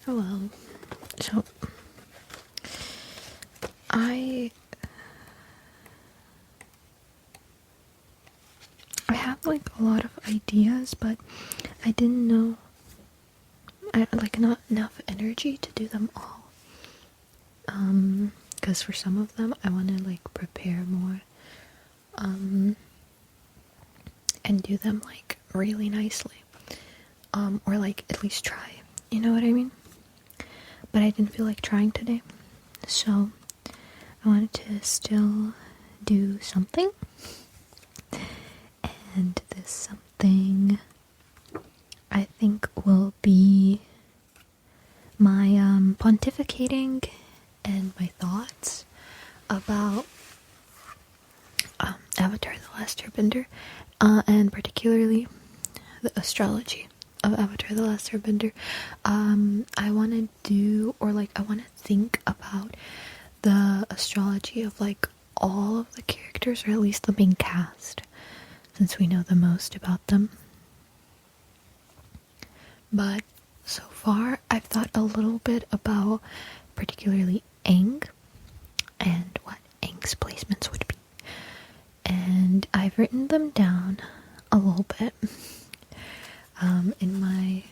Oh well. So I have like a lot of ideas, but I didn't know I like not enough energy to do them all. Because for some of them I want to like prepare more and do them like really nicely. Or like at least try. You know what I mean? But I didn't feel like trying today. So I wanted to still do something. And this something I think will be my pontificating and my thoughts about Avatar The Last Airbender, and particularly the astrology of Avatar The Last Airbender. I want to do, or like I want to think about the astrology of like all of the characters, or at least the main cast, since we know the most about them. But so far I've thought a little bit about particularly Aang and what Aang's placements would be. And I've written them down a little bit in my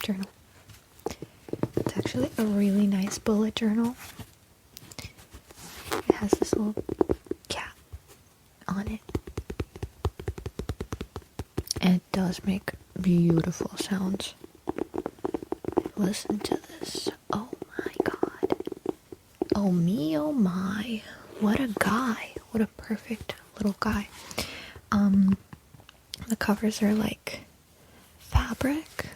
journal. It's actually a really nice bullet journal. It has this little cat on it. And it does make beautiful sounds. Listen to this. Oh my god. Oh me, oh my. What a guy. What a perfect little guy. The covers are like fabric,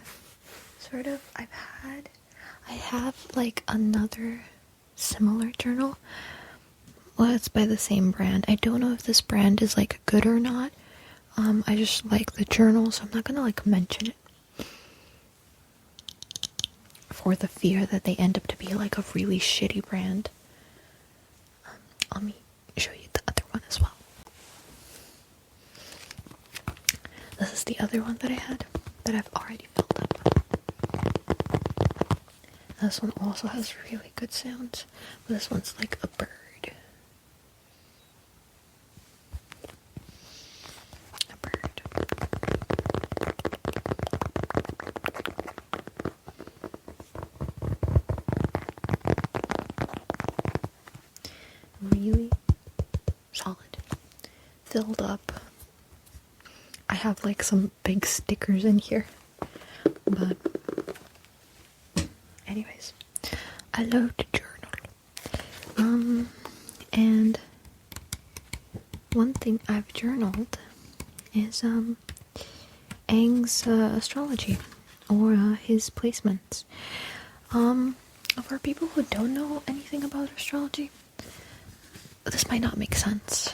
sort of. I have like another similar journal. Well, it's by the same brand. I don't know if this brand is like good or not. I just like the journal, so I'm not gonna like mention it for the fear that they end up to be like a really shitty brand. Let me show you the other one as well. This is the other one that I had that I've already filled up. This one also has really good sounds, but this one's like a bird. Really solid, filled up. I have like some big stickers in here, but anyways, I love to journal. And one thing I've journaled is Aang's astrology, or his placements. For people who don't know anything about astrology, this might not make sense.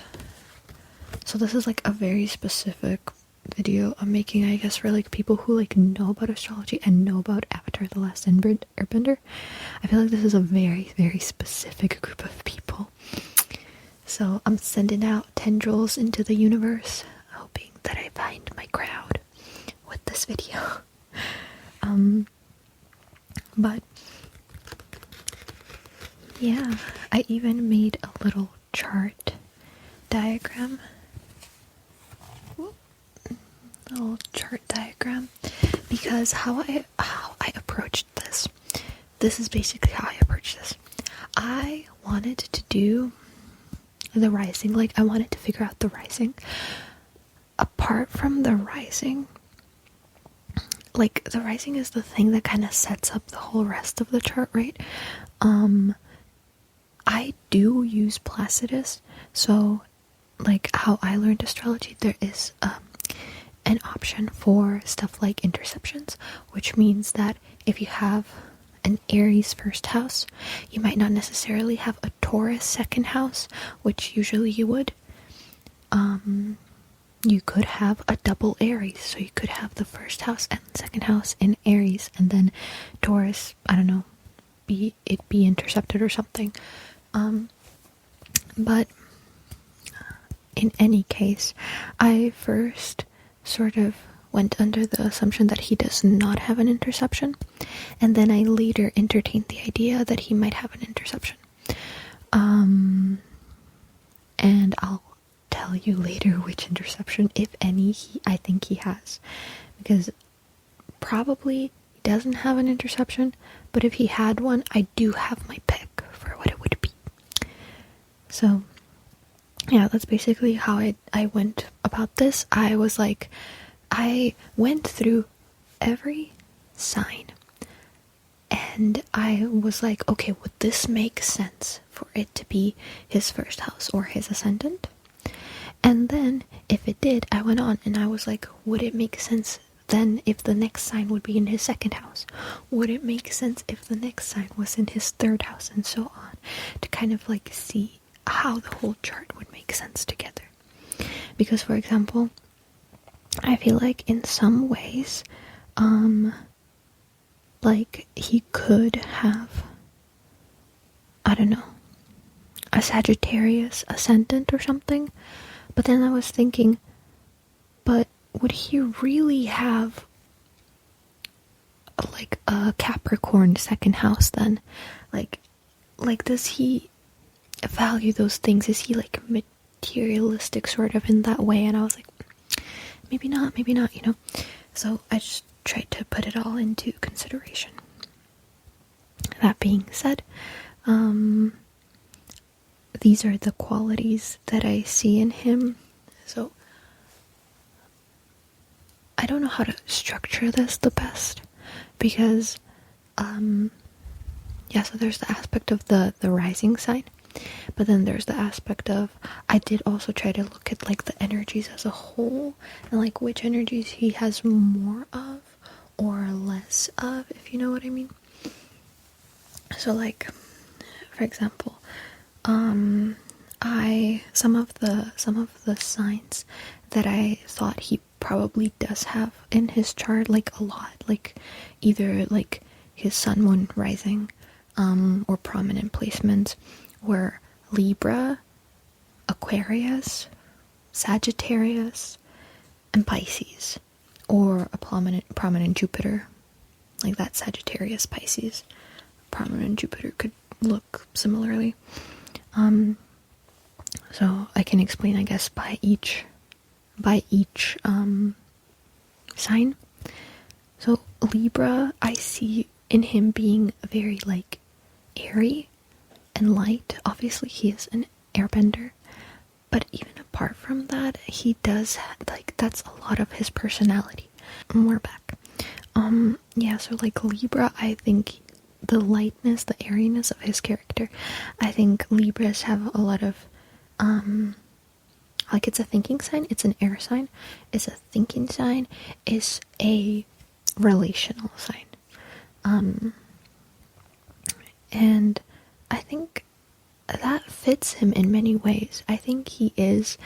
So this is like a very specific video I'm making, I guess, for like people who like know about astrology and know about Avatar The Last Airbender. I feel like this is a very, very specific group of people. So I'm sending out tendrils into the universe, hoping that I find my crowd with this video. But yeah, I even made a little chart diagram. A little chart diagram, because how I approached this. This is basically how I approached this. I wanted to do the rising, like I wanted to figure out the rising. Apart from the rising, like the rising is the thing that kind of sets up the whole rest of the chart, right? I do use Placidus, so like how I learned astrology, there is an option for stuff like interceptions, which means that if you have an Aries first house, you might not necessarily have a Taurus second house, which usually you would. You could have a double Aries, so you could have the first house and second house in Aries, and then Taurus, I don't know, be intercepted or something. But in any case, I first sort of went under the assumption that he does not have an interception, and then I later entertained the idea that he might have an interception. And I'll tell you later which interception, if any, I think he has. Because probably he doesn't have an interception, but if he had one, I do have my pick for what it would be. So, yeah, that's basically how I went about this. I was like, I went through every sign, and I was like, okay, would this make sense for it to be his first house or his ascendant? And then, if it did, I went on and I was like, would it make sense then if the next sign would be in his second house? Would it make sense if the next sign was in his third house, and so on, to kind of like see how the whole chart would make sense together? Because, for example, I feel like in some ways, like he could have, I don't know, a Sagittarius ascendant or something. But then I was thinking, but would he really have like a Capricorn second house then? Like does he value those things? Is he like materialistic sort of in that way? And I was like, maybe not, you know? So I just tried to put it all into consideration. That being said, these are the qualities that I see in him. So I don't know how to structure this the best, because yeah, so there's the aspect of the rising sign, but then there's the aspect of, I did also try to look at like the energies as a whole, and like which energies he has more of or less of, if you know what I mean. So like, for example, some of the signs that I thought he probably does have in his chart, like a lot, like either like his sun, moon, rising, or prominent placements, were Libra, Aquarius, Sagittarius, and Pisces, or a prominent Jupiter, like that Sagittarius, Pisces, prominent Jupiter could look similarly. So I can explain, I guess, by each sign. So Libra, I see in him being very like airy and light. Obviously he is an airbender, but even apart from that, he does like, that's a lot of his personality. And we're back. Yeah, so like Libra, I think the lightness, the airiness of his character, I think Libras have a lot of like, it's a thinking sign, it's an air sign, it's a thinking sign, it's a relational sign. And I think that fits him in many ways. I think he is,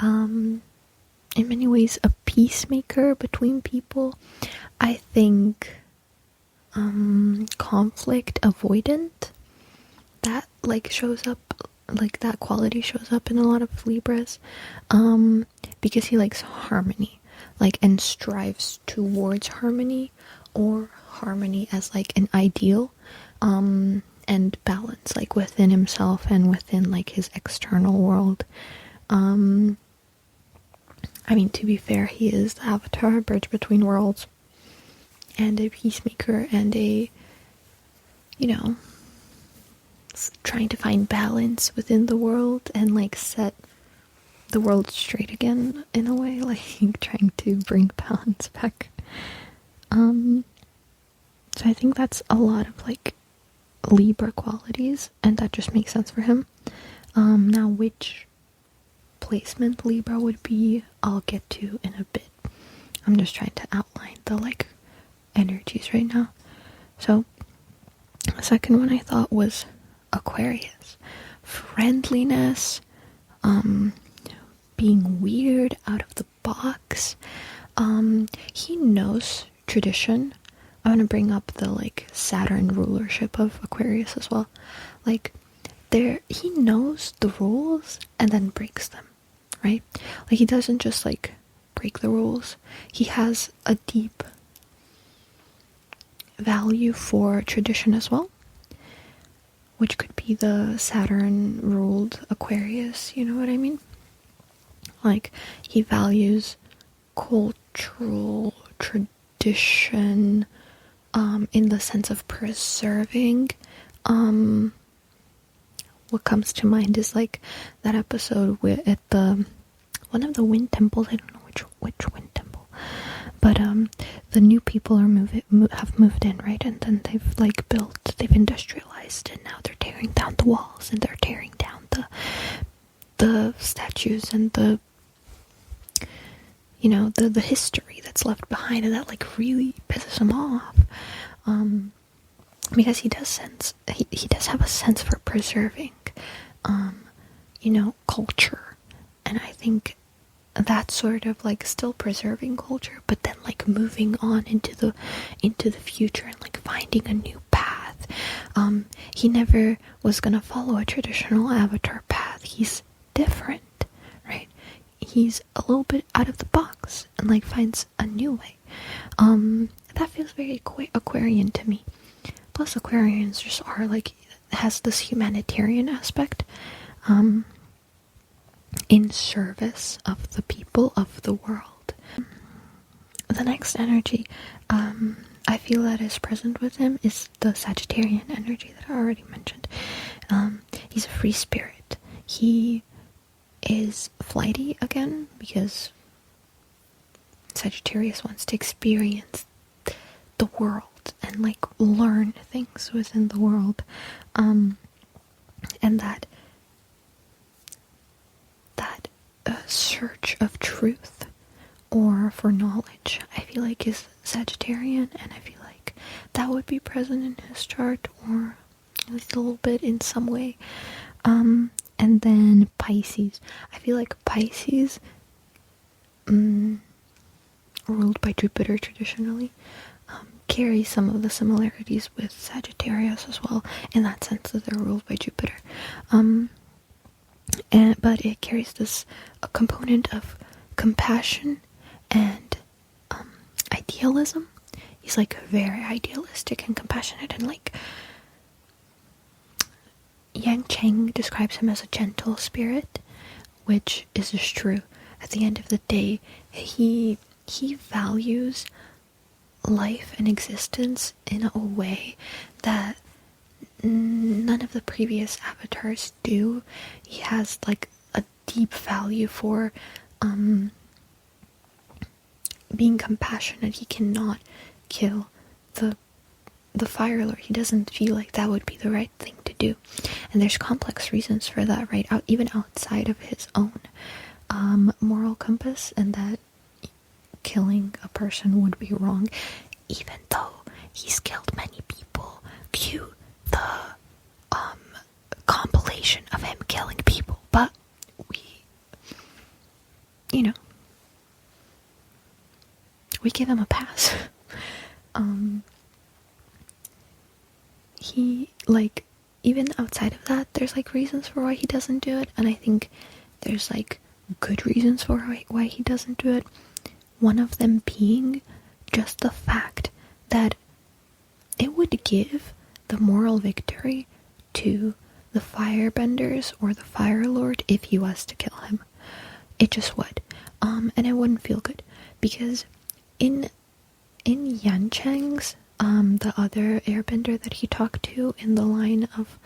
in many ways, a peacemaker between people. I think, conflict avoidant, that, like, shows up, like, that quality shows up in a lot of Libras, because he likes harmony, like, and strives towards harmony, or harmony as, like, an ideal, and balance, like, within himself and within, like, his external world. I mean, to be fair, he is the avatar, bridge between worlds, and a peacemaker, and a, you know, trying to find balance within the world, and, like, set the world straight again, in a way, like, trying to bring balance back. So I think that's a lot of, like, Libra qualities, and that just makes sense for him. Now, which placement Libra would be, I'll get to in a bit. I'm just trying to outline the, like, energies right now. So, the second one I thought was Aquarius. Friendliness, being weird, out of the box. He knows tradition. I'm gonna bring up the, like, Saturn rulership of Aquarius as well. Like, he knows the rules and then breaks them, right? Like, he doesn't just, like, break the rules. He has a deep value for tradition as well, which could be the Saturn ruled Aquarius, you know what I mean? Like, he values cultural tradition in the sense of preserving. What comes to mind is like that episode at the one of the wind temples. I don't know which wind temple, but the new people are have moved in, right? And then they've industrialized, and now they're tearing down the walls, and they're tearing down the statues and the history that's left behind, and that like really pisses him off. Because he does have a sense for preserving, culture, and I think that's sort of like still preserving culture, but then like moving on into the future and like finding a new path. He never was gonna follow a traditional Avatar path. He's different, right? He's a little bit out of the box and like finds a new way. That feels very Aquarian to me. Plus, Aquarians just are like, has this humanitarian aspect, in service of the people of the world. The next energy, I feel that is present with him is the Sagittarian energy that I already mentioned. He's a free spirit. He is flighty again because Sagittarius wants to experience the world and like learn things within the world, and that search of truth or for knowledge, I feel like is Sagittarian, and I feel like that would be present in his chart, or at least a little bit in some way. And then Pisces, I feel like Pisces, ruled by Jupiter traditionally, carry some of the similarities with Sagittarius as well, in that sense that they're ruled by Jupiter. But it carries this a component of compassion and idealism. He's like very idealistic and compassionate, and like Yang Cheng describes him as a gentle spirit, which is just true. At the end of the day, he values life and existence in a way that none of the previous avatars do. He has like a deep value for being compassionate. He cannot kill the Fire Lord. He doesn't feel like that would be the right thing to do, and there's complex reasons for that, right? Even outside of his own moral compass, and that killing a person would be wrong, even though he's killed many people. Cue the compilation of him killing people, but we give him a pass. He, like, even outside of that, there's like reasons for why he doesn't do it, and I think there's like good reasons for why he doesn't do it. One of them being just the fact that it would give the moral victory to the firebenders or the Fire Lord if he was to kill him. It just would. And it wouldn't feel good, because in Yan Cheng's, the other airbender that he talked to in the line of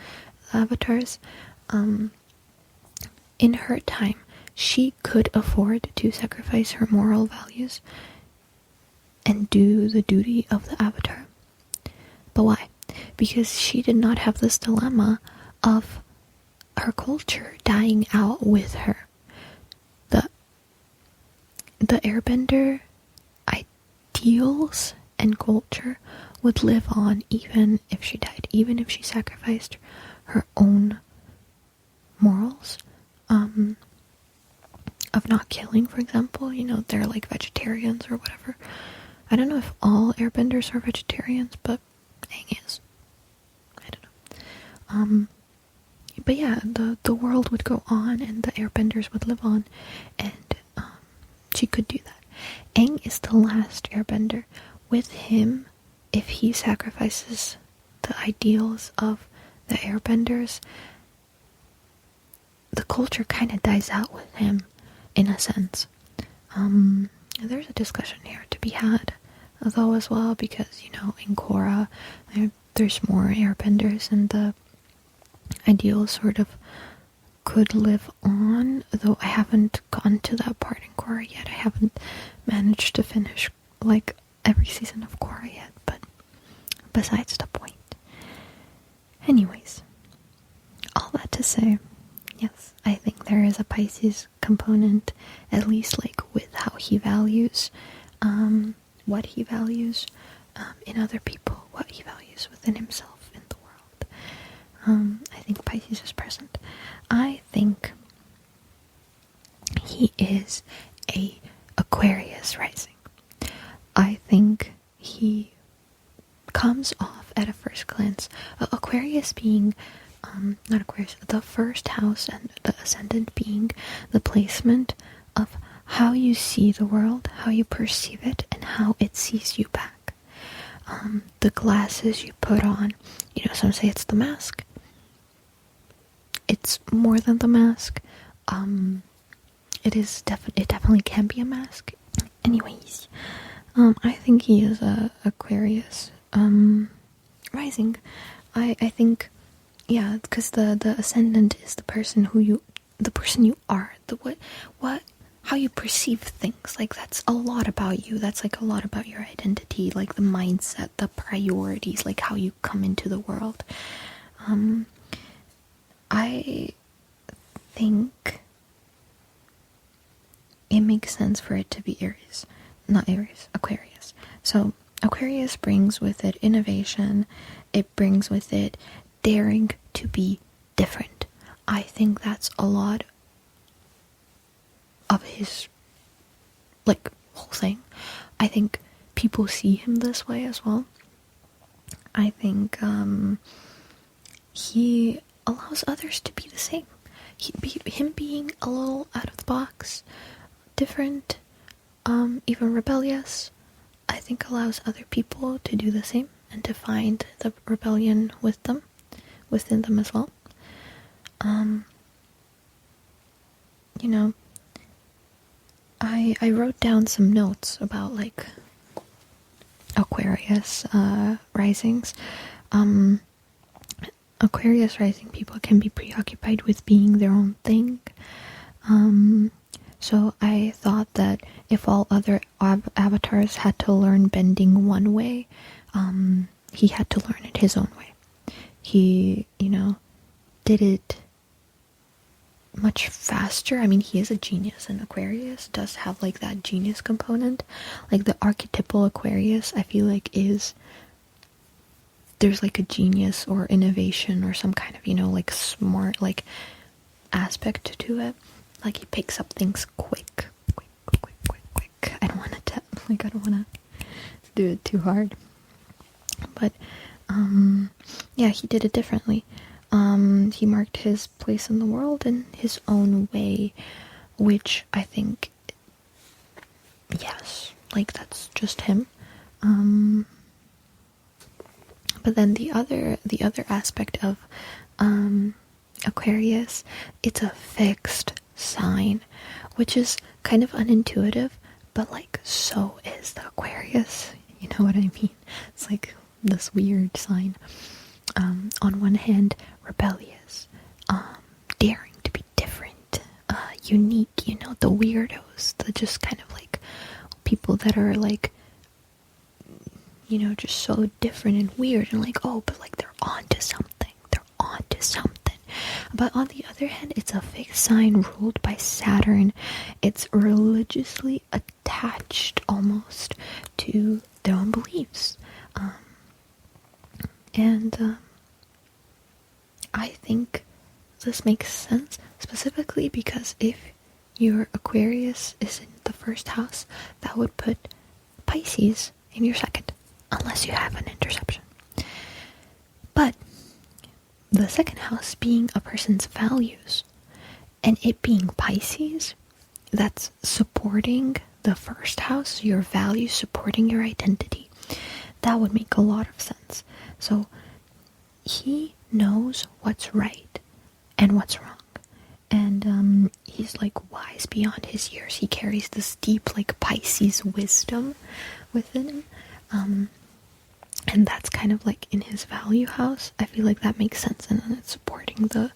avatars, in her time, she could afford to sacrifice her moral values and do the duty of the avatar. But why? Because she did not have this dilemma of her culture dying out with her. The airbender ideals and culture would live on even if she died, even if she sacrificed her own morals, of not killing, for example. They're like vegetarians or whatever. I don't know if all airbenders are vegetarians, but Aang is. I don't know. But yeah, the world would go on and the airbenders would live on, and she could do that. Aang is the last airbender. With him, if he sacrifices the ideals of the airbenders, the culture kind of dies out with him, in a sense. There's a discussion here to be had, though, as well, because, in Korra, there's more airbenders, and the ideals sort of could live on, though I haven't gotten to that part in Korra yet. I haven't managed to finish, every season of Korra yet, but besides the point. Anyways, all that to say, yes, I think there is a Pisces component, at least with how he values, what he values in other people, what he values within himself in the world. I think Pisces is present. I think he is a Aquarius rising. I think he comes off at a first glance, Aquarius being not Aquarius, the first house and the ascendant being the placement of how you see the world, how you perceive it, and how it sees you back. The glasses you put on, some say it's the mask. It's more than the mask. It definitely can be a mask. Anyways, I think he is a Aquarius rising. I think, yeah, because the ascendant is the person you are, how you perceive things. That's a lot about you. That's a lot about your identity, the mindset, the priorities, how you come into the world. I think it makes sense for it to be Aquarius. So Aquarius brings with it innovation. It brings with it daring to be different. I think that's a lot of his whole thing. I think people see him this way as well. I think he allows others to be the same. Him being a little out of the box, different, even rebellious, I think allows other people to do the same and to find the rebellion within them as well. I wrote down some notes about Aquarius risings. Aquarius rising people can be preoccupied with being their own thing. So I thought that if all other avatars had to learn bending one way, he had to learn it his own way. He, did it much faster. I mean, he is a genius, and Aquarius does have that genius component. The archetypal Aquarius, I feel there's a genius or innovation or some kind of, smart, aspect to it. He picks up things quick. I don't want to do it too hard. But, yeah, he did it differently. He marked his place in the world in his own way, which I think, yes, that's just him. But then the other aspect of Aquarius, it's a fixed sign, which is kind of unintuitive, but so is the Aquarius. You know what I mean? It's this weird sign. On one hand, rebellious, daring to be different, unique, the weirdos, the just kind of people that are just so different and weird and but they're onto something. But on the other hand, it's a fixed sign ruled by Saturn. It's religiously attached almost to their own beliefs. And I think this makes sense specifically because if your Aquarius is in the first house, that would put Pisces in your second, unless you have an interception. But the second house being a person's values, and it being Pisces, that's supporting the first house, your values supporting your identity, that would make a lot of sense. So he knows what's right and what's wrong. And he's like wise beyond his years. He carries this deep like Pisces wisdom within him. And that's kind of like in his value house. I feel like that makes sense, and it's supporting the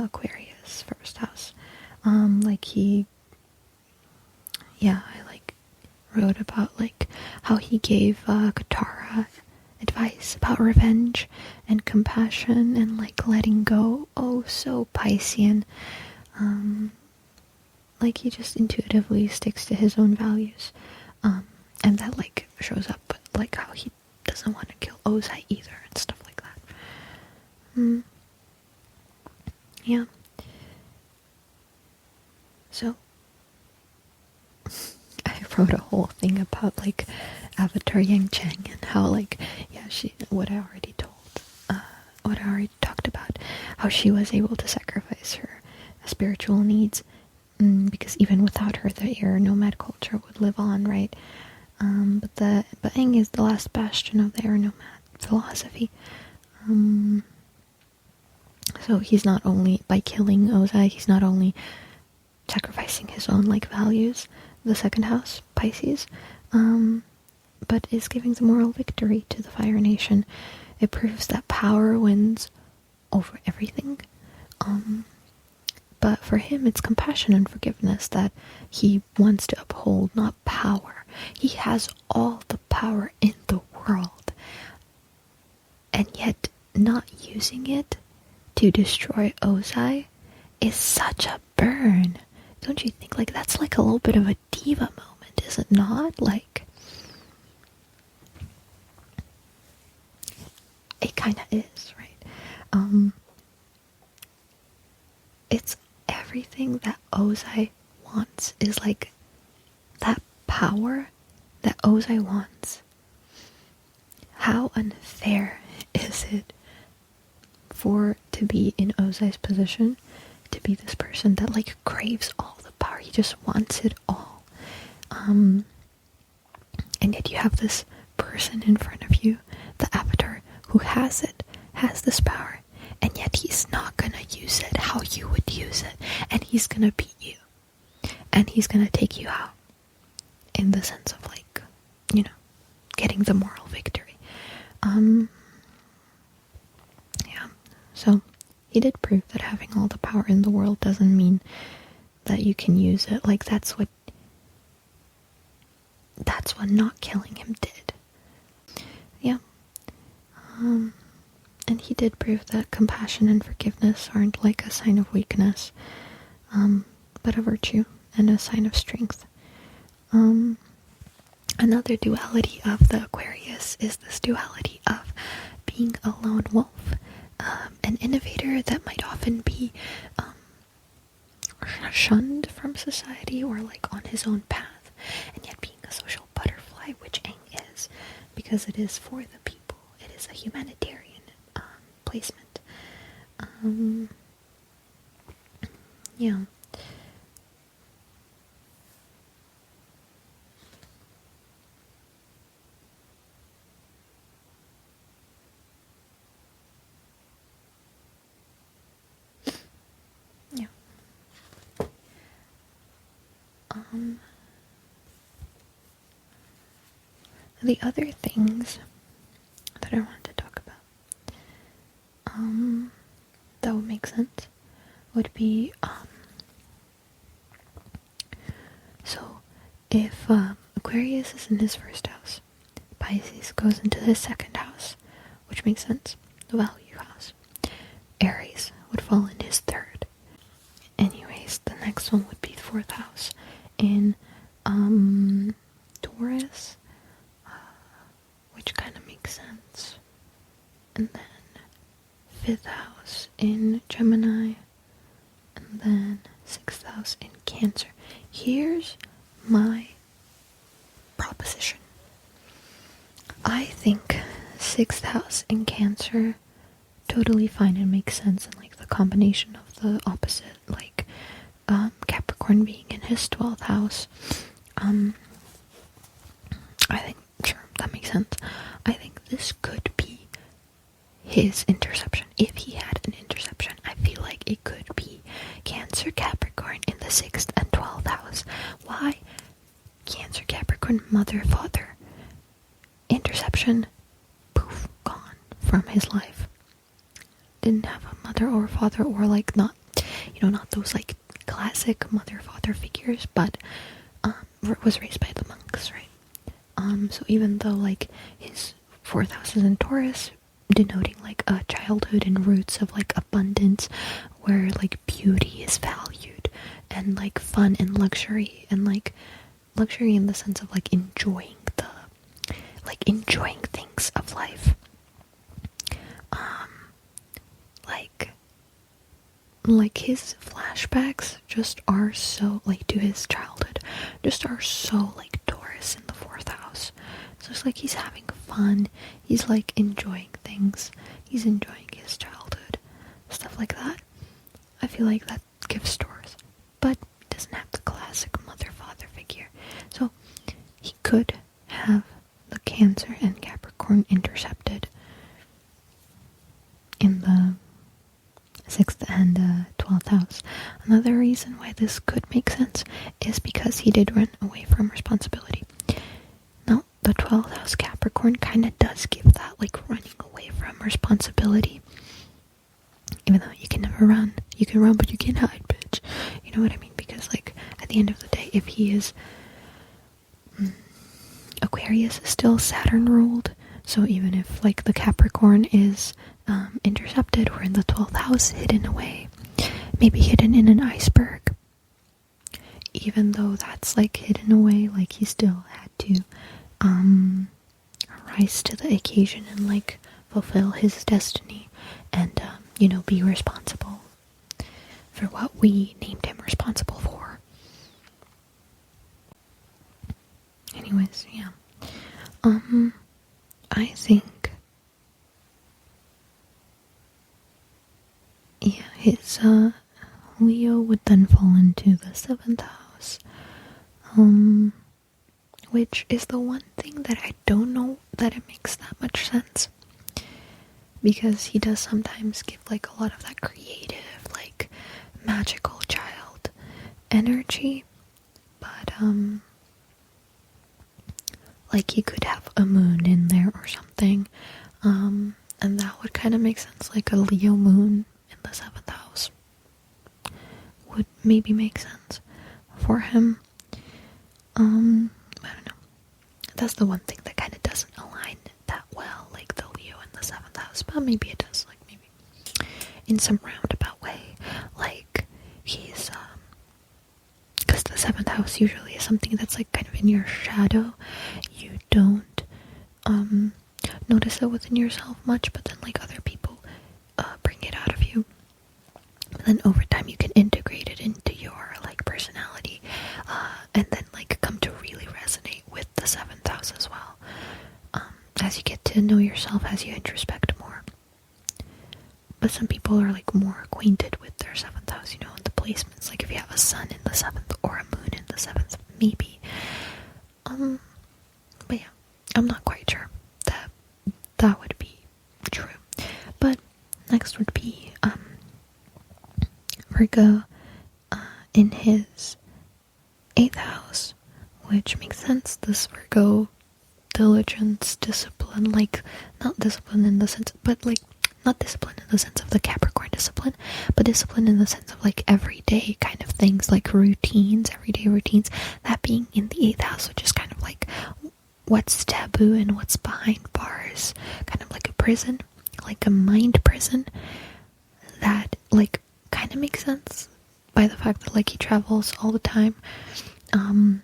Aquarius first house. I like wrote about like how he gave Katara advice about revenge and compassion and like letting go. Oh, so Piscean. Like he just intuitively sticks to his own values. And that like shows up like how he doesn't want to kill Ozai either and stuff like that. Yeah. So I wrote a whole thing about like Avatar Yang Cheng and how like what I already talked about, how she was able to sacrifice her spiritual needs, because even without her the air nomad culture would live on, right? But Aang is the last bastion of the air nomad philosophy. So he's not only, by killing Ozai, he's not only sacrificing his own like values, the second house, Pisces, but is giving the moral victory to the Fire Nation. It proves that power wins over everything. But for him, it's compassion and forgiveness that he wants to uphold, not power. He has all the power in the world, and yet not using it to destroy Ozai is such a burn. Don't you think? Like, that's like a little bit of a diva moment, is it not? Like, it kind of is, right? It's everything that Ozai wants is like that power that Ozai wants. How unfair is it to be in Ozai's position, to be this person that like craves all the power, he just wants it all, and yet you have this person in front of you, the Avatar, who has this power, and yet he's not gonna use it how you would use it, and he's gonna beat you, and he's gonna take you out, in the sense of like, getting the moral victory. Yeah, so he did prove that having all the power in the world doesn't mean that you can use it. Like, that's what not killing him did. Yeah. And he did prove that compassion and forgiveness aren't like a sign of weakness, but a virtue and a sign of strength. Another duality of the Aquarius is this duality of being a lone wolf, an innovator that might often be shunned from society or like on his own path, and yet being a social butterfly, which Aang is, because it is for the people. It is a humanitarian placement. Yeah. Yeah. The other things that I wanted to talk about, that would make sense, would be, so if Aquarius is in his first house, Pisces goes into his second house, which makes sense, the value house. Aries would fall in his third. Anyways, the next one would be fourth house in Taurus, which kind of makes sense. And then fifth house in Gemini, and then sixth house in Cancer. Here's my proposition. I think sixth house in Cancer totally fine and makes sense, and like the combination of the opposite, like Capricorn being in his 12th house, I think, sure, that makes sense. I think this could be his interception. If he had an interception, I feel like it could be Cancer Capricorn in the 6th and 12th house. Why? Cancer Capricorn, mother, father. Interception, poof, gone from his life. Didn't have a mother or father, or like not those like classic mother father figures, but was raised by the monks, right? So even though like his 4th house is in Taurus, denoting like a childhood and roots of like abundance, where like beauty is valued, and like fun and luxury, and like luxury in the sense of like enjoying things of life. Like his flashbacks just are so like to his childhood, just are so like Taurus in the 4th house. So it's like he's having fun, he's like enjoying things, he's enjoying his childhood, stuff like that. I feel like that gives Taurus, but he doesn't have the classic mother-father figure. So he could have the Cancer and Capricorn intercepted in the 6th and 12th house. Another reason why this could make sense is because he did run away from responsibility. Now, the 12th house Capricorn kind of does give that, like, running away from responsibility. Even though you can never run. You can run, but you can't hide, bitch. You know what I mean? Because, like, at the end of the day, if he is... Aquarius is still Saturn ruled, so even if, like, the Capricorn is intercepted or in the 12th house, hidden away, maybe hidden in an iceberg, even though that's, like, hidden away, like, he still had to rise to the occasion and, like, fulfill his destiny and, be responsible for what we named him responsible for. Anyways, yeah. I think, his, Leo would then fall into the 7th house, which is the one thing that I don't know that it makes that much sense, because he does sometimes give, like, a lot of that creative, like, magical child energy, but, like, he could have a moon in there or something, and that would kind of make sense, like a Leo moon in the 7th house would maybe make sense for him. I don't know. That's the one thing that kind of doesn't align that well, like the Leo in the 7th house, but maybe it does, like, maybe in some roundabout way, like, he's, because the 7th house usually is something that's, like, kind of in your shadow. You don't notice it within yourself much, but then, like, other people bring it out of you. And then over time you can integrate it into your, like, personality, and then, like, come to really resonate with the 7th house as well, as you get to know yourself, as you introspect more. But some people are, like, more acquainted with their 7th house, and the placements, like if you have a sun in the 7th or a moon in the 7th, maybe. But yeah, I'm not quite sure that would be true. But next would be Virgo in his 8th house, which makes sense. This Virgo, diligence, discipline, like, not discipline in the sense, but, like, not discipline in the sense of the Capricorn discipline, but discipline in the sense of, like, everyday kind of things, like routines, everyday routines, that being in the 8th house, which is kind of like what's taboo and what's behind bars, kind of like a prison, like a mind prison, that, like, kind of makes sense by the fact that, like, he travels all the time, and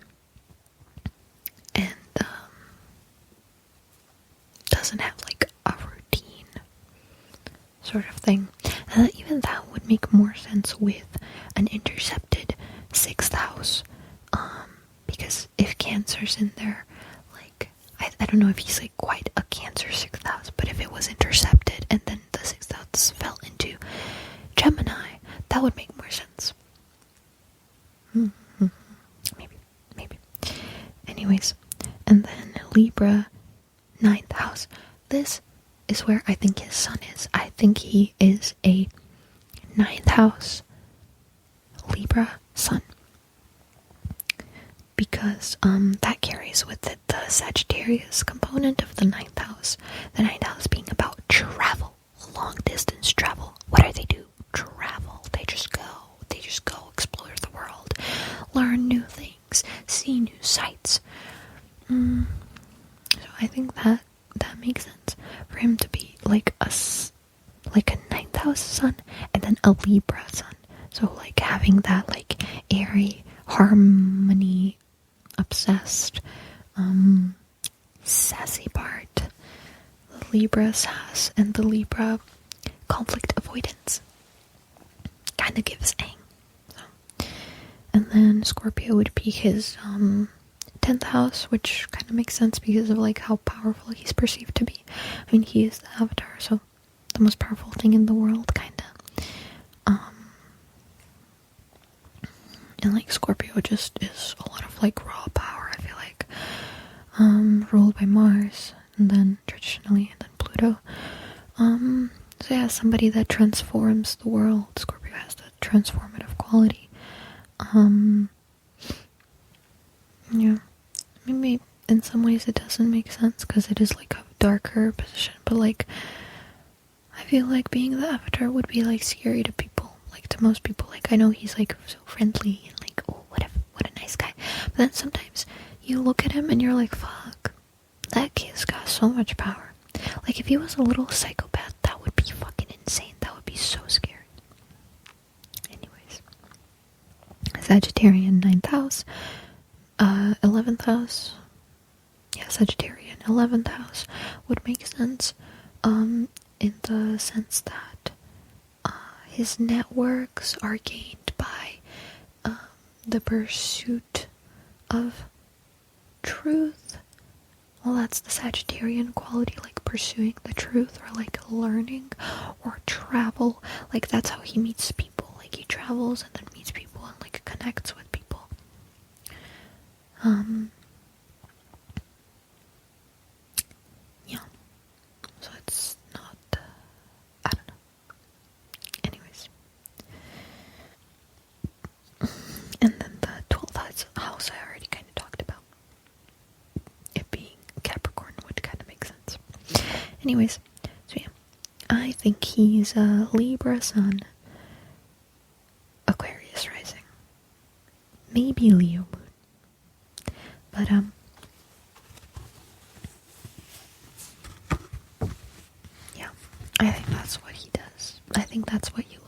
doesn't have, like, a routine sort of thing. And even that would make more sense with an intercepted 6th house, because if Cancer's in there, like, I don't know if he's, like, quite a Cancer 6th house, but if it was intercepted and then the 6th house fell into Gemini, that would make more sense. Maybe. ninth house. This is where I think his sun is. I think he is a ninth house Libra sun. Because that carries with it the Sagittarius component of the ninth house. The ninth house being about travel, long distance travel. What do they do? Travel. They just go explore the world, learn new things, see new sights. So I think that makes sense for him to be like a ninth house sun and then a Libra sun. So like having that like airy harmony, obsessed, sassy part the Libras has, and the Libra conflict avoidance kind of gives ang. So. And then Scorpio would be his 10th house, which kind of makes sense because of like how powerful he's perceived to be. I mean, he is the avatar, so the most powerful thing in the world, kind of. And like Scorpio just is a lot of like raw power, I feel like. Ruled by Mars, and then traditionally, and then Pluto. So yeah, somebody that transforms the world. Scorpio has that transformative quality. Yeah. Maybe in some ways it doesn't make sense because it is like a darker position, but like I feel like being the avatar would be like scary to people, like to most people. Like I know he's like so friendly and like, oh, what a nice guy, but then sometimes you look at him and you're like, fuck, that kid's got so much power. Like if he was a little psychopath, that would be fucking insane. That would be so scary. Anyways, Sagittarian 9th house, 11th house. Yeah, Sagittarian 11th house would make sense. In the sense that his networks are gained by the pursuit of truth. Well, that's the Sagittarian quality, like pursuing the truth or like learning or travel. Like that's how he meets people. Like he travels and then meets people and like connects with people. Yeah. So it's not, I don't know. Anyways. And then the 12th house I already kind of talked about. It being Capricorn would kind of make sense. Anyways, so yeah. I think he's a Libra sun, Aquarius rising. Maybe Leo moon. But, yeah, I think that's what he does. I think that's what you